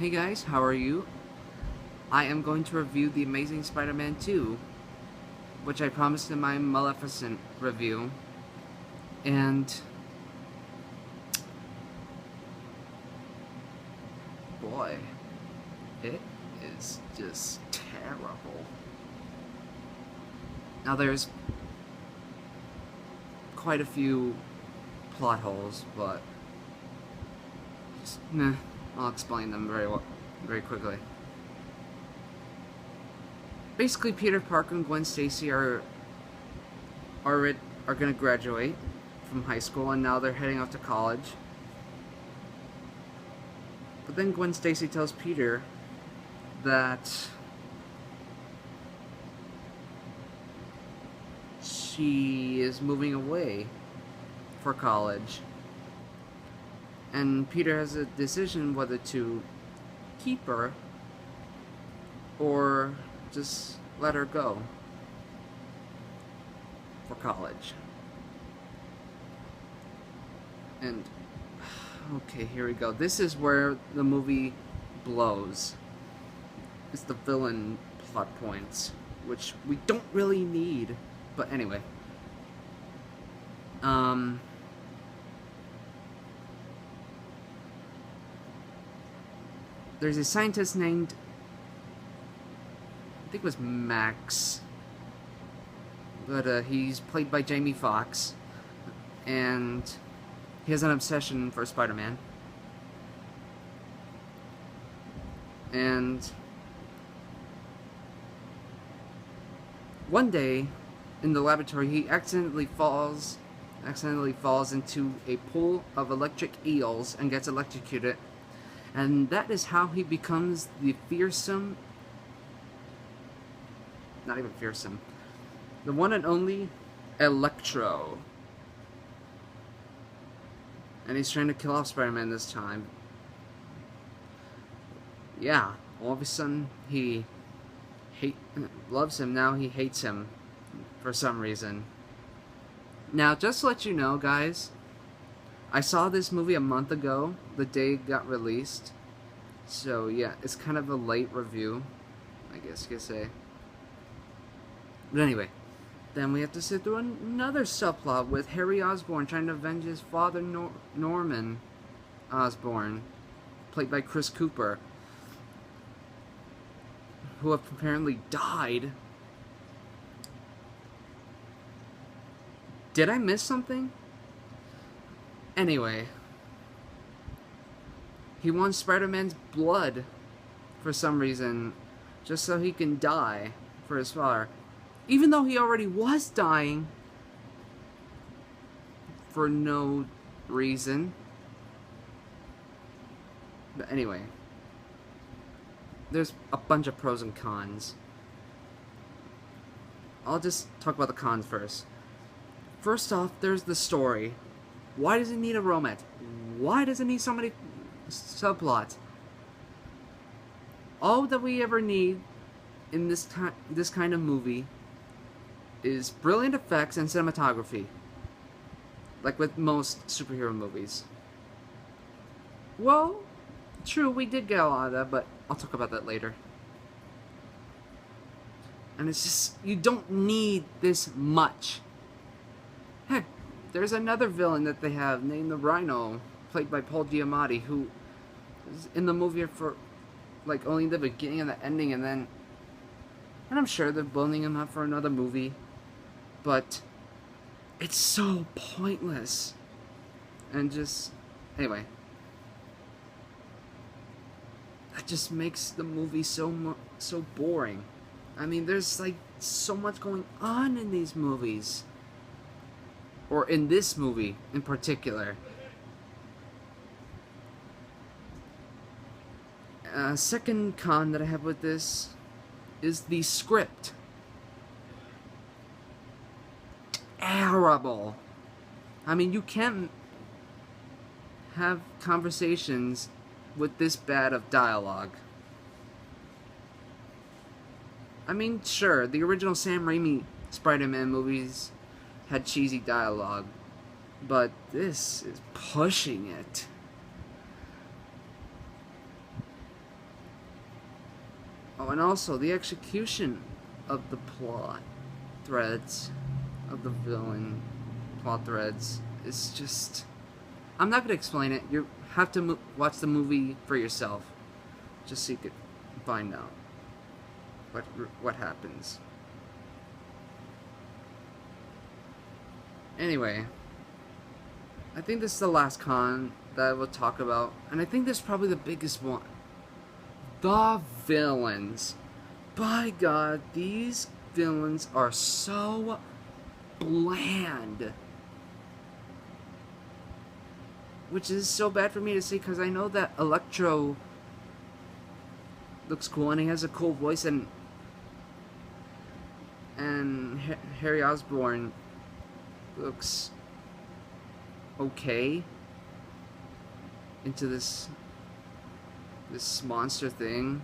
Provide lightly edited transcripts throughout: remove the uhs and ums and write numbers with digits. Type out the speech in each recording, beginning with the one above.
Hey guys, how are you? I am going to review The Amazing Spider-Man 2, which I promised in my Maleficent review. And boy, it is just terrible. Now there's quite a few plot holes, but I'll explain them very quickly. Basically, Peter Parker and Gwen Stacy are going to graduate from high school, and now they're heading off to college. But then Gwen Stacy tells Peter that she is moving away for college. And Peter has a decision whether to keep her or just let her go for college. And okay, here we go. This is where the movie blows. It's the villain plot points, which we don't really need. But anyway. There's a scientist named, I think it was Max, but he's played by Jamie Foxx, and he has an obsession for Spider-Man. And one day in the laboratory, he accidentally falls into a pool of electric eels and gets electrocuted. And that is how he becomes the fearsome, not even fearsome, the one and only Electro. And he's trying to kill off Spider-Man this time. Yeah, all of a sudden he loves him, now he hates him for some reason. Now, just to let you know, guys, I saw this movie a month ago, the day it got released. So yeah, it's kind of a late review, I guess you could say. But anyway, then we have to sit through another subplot with Harry Osborn trying to avenge his father, Norman Osborn, played by Chris Cooper, who apparently died. Did I miss something? Anyway, he wants Spider-Man's blood for some reason, just so he can die for his father. Even though he already was dying for no reason. But anyway, there's a bunch of pros and cons. I'll just talk about the cons first. First off, there's the story. Why does it need a romance? Why does it need so many subplots? All that we ever need in this kind of movie is brilliant effects and cinematography, like with most superhero movies. Well, true, we did get a lot of that, but I'll talk about that later. And it's just, you don't need this much. Heck, there's another villain that they have named the Rhino, played by Paul Giamatti, who is in the movie for like only the beginning and the ending, and I'm sure they're building him up for another movie, but it's so pointless. And just, anyway, that just makes the movie so boring. I mean, there's like so much going on in these movies. Or in this movie in particular. Second con that I have with this is the script. Terrible. I mean, you can't have conversations with this bad of dialogue. I mean, sure, the original Sam Raimi Spider-Man movies had cheesy dialogue, but this is pushing it. Oh, and also the execution of the plot threads, of the villain plot threads, is just... I'm not going to explain it. You have to watch the movie for yourself, just so you could find out what happens. Anyway, I think this is the last con that I will talk about, and I think this is probably the biggest one. The villains. By God, these villains are so bland. Which is so bad for me to say, because I know that Electro looks cool and he has a cool voice, and Harry Osborn looks okay into this monster thing,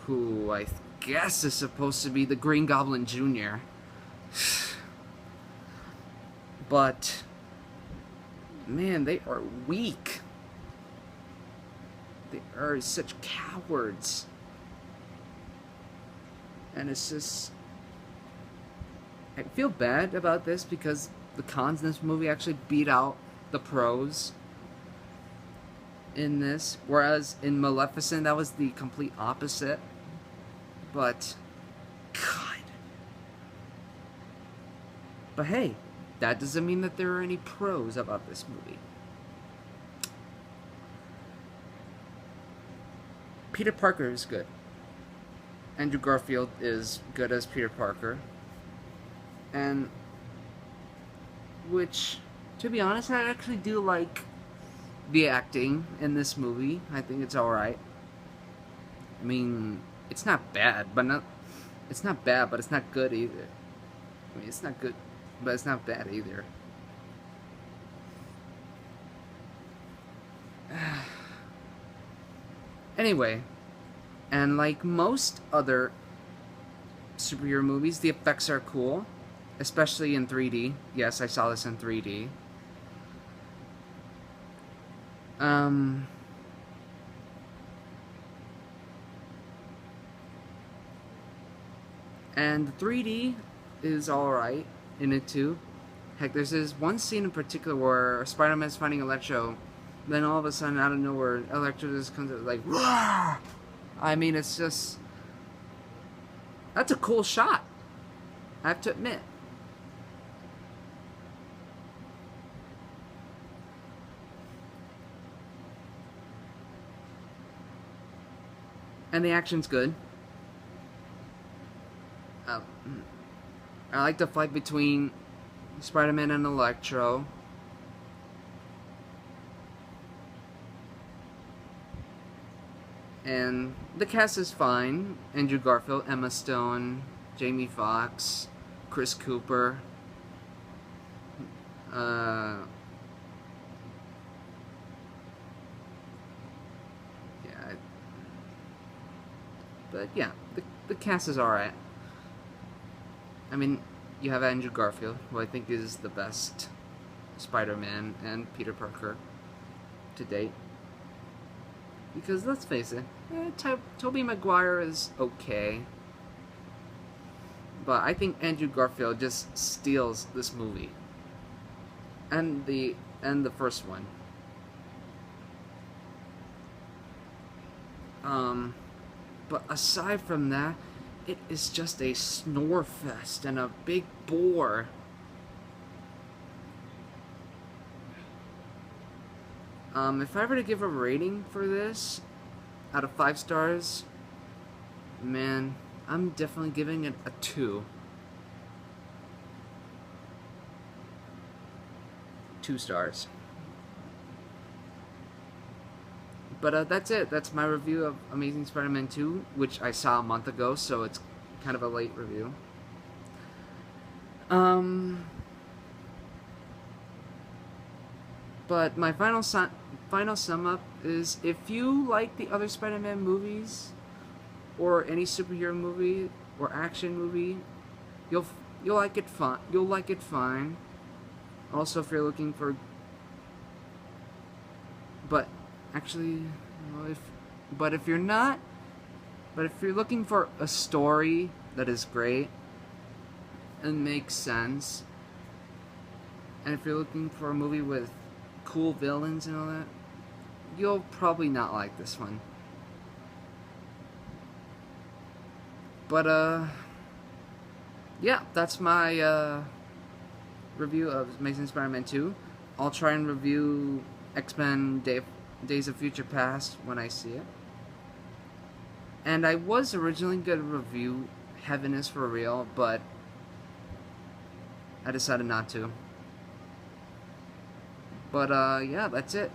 who I guess is supposed to be the Green Goblin Jr. But man, they are weak. They are such cowards. And it's just... I feel bad about this because the cons in this movie actually beat out the pros in this. Whereas in Maleficent, that was the complete opposite. But... God. But hey, that doesn't mean that there are any pros about this movie. Peter Parker is good. Andrew Garfield is good as Peter Parker. And... which, to be honest, I actually do like the acting in this movie. I think it's alright. I mean, it's not bad, but it's not bad, but it's not good either. I mean, it's not good, but it's not bad either. Anyway, and like most other superhero movies, the effects are cool, especially in 3D. Yes, I saw this in 3D. And the 3D is alright in it too. Heck, there's this one scene in particular where Spider-Man's fighting Electro, then all of a sudden, out of nowhere, Electro just comes out like, Roar! I mean, it's just... that's a cool shot, I have to admit. And the action's good. I like the fight between Spider-Man and Electro. And the cast is fine. Andrew Garfield, Emma Stone, Jamie Foxx, Chris Cooper. Yeah. But yeah, the cast is alright. I mean, you have Andrew Garfield, who I think is the best Spider-Man and Peter Parker to date. Because let's face it, Tobey Maguire is okay. But I think Andrew Garfield just steals this movie. And the first one. But aside from that, it is just a snore fest and a big bore. If I were to give a rating for this, out of 5 stars, man, I'm definitely giving it a 2. 2 stars. But that's it. That's my review of Amazing Spider-Man 2, which I saw a month ago, so it's kind of a late review. But my final sum up is, if you like the other Spider-Man movies, or any superhero movie or action movie, you'll like it fun. You'll like it fine. Also, if you're looking for, but actually, well, But if you're not, but if you're looking for a story that is great and makes sense, and if you're looking for a movie with cool villains and all that, you'll probably not like this one. But yeah, that's my review of Amazing Spider-Man 2. I'll try and review X-Men Days of Future Past when I see it. And I was originally going to review Heaven is for Real, but I decided not to. But yeah, that's it.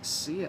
See ya.